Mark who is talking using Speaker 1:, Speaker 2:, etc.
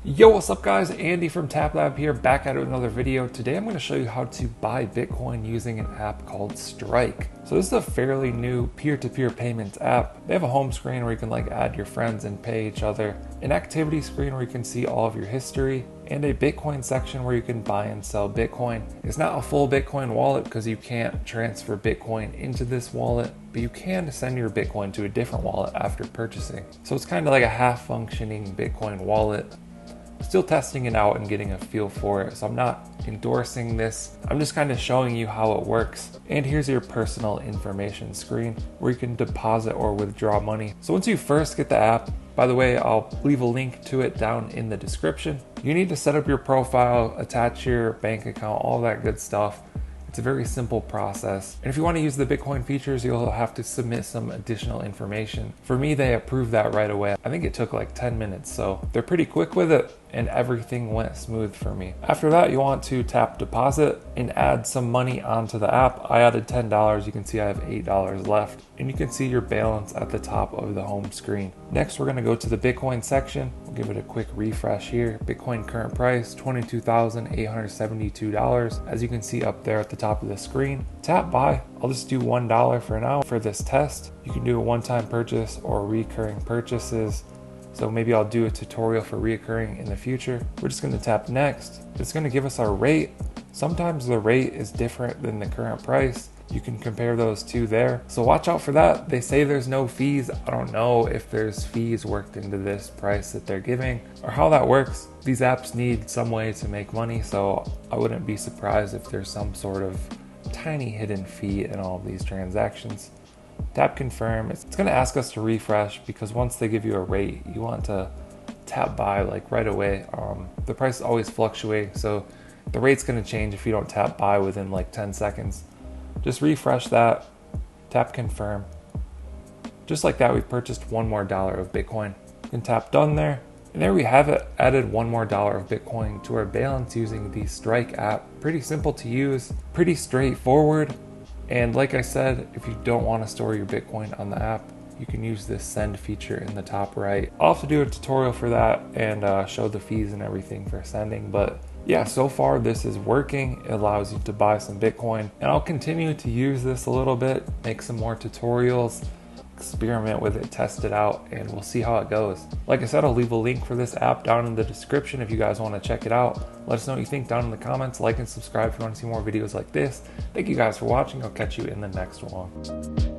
Speaker 1: Yo, what's up guys? Andy from TapLab here, back at another video. Today I'm going to show you how to buy Bitcoin using an app called Strike. So this is a fairly new peer-to-peer payments app. They have a home screen where you can add your friends and pay each other, an activity screen where you can see all of your history, and a Bitcoin section where you can buy and sell Bitcoin. It's not a full Bitcoin wallet because you can't transfer Bitcoin into this wallet, but you can send your Bitcoin to a different wallet after purchasing. So it's kind of like a half-functioning Bitcoin wallet. Still testing it out and getting a feel for it, so I'm not endorsing this. I'm just kind of showing you how it works. And here's your personal information screen where you can deposit or withdraw money. So once you first get the app, by the way, I'll leave a link to it down in the description. You need to set up your profile, attach your bank account, all that good stuff. It's a very simple process. And if you want to use the Bitcoin features, you'll have to submit some additional information. For me, they approved that right away. I think it took like 10 minutes, so they're pretty quick with it and everything went smooth for me. After that, you want to tap deposit and add some money onto the app. I added $10. You can see I have $8 left, and you can see your balance at the top of the home screen. Next, we're going to go to the Bitcoin section. We'll give it a quick refresh here. Bitcoin current price, $22,872. As you can see up there at the top of the screen. Tap buy. I'll just do $1 for now for this test. You can do a one-time purchase or recurring purchases. So maybe I'll do a tutorial for reoccurring in the future. We're just going to tap next. It's going to give us our rate. Sometimes the rate is different than the current price. You can compare those two there. So watch out for that. They say there's no fees. I don't know if there's fees worked into this price that they're giving or how that works. These apps need some way to make money, so I wouldn't be surprised if there's some sort of tiny hidden fee in all of these transactions. Tap confirm. It's going to ask us to refresh because once they give you a rate, you want to tap buy right away. The price is always fluctuating, so the rate's going to change if you don't tap buy within 10 seconds. Just refresh that, tap confirm. Just like that, we've purchased $1 more of Bitcoin. You can tap done there. And there we have it, added $1 more of Bitcoin to our balance using the Strike app. Pretty simple to use, pretty straightforward. And like I said, if you don't want to store your Bitcoin on the app, you can use this send feature in the top right. I'll have to do a tutorial for that and show the fees and everything for sending. But yeah, so far this is working. It allows you to buy some Bitcoin. And I'll continue to use this a little bit, make some more tutorials, experiment with it, test it out, and we'll see how it goes. Like I said, I'll leave a link for this app down in the description if you guys want to check it out. Let us know what you think down in the comments. Like and subscribe if you want to see more videos like this. Thank you guys for watching. I'll catch you in the next one.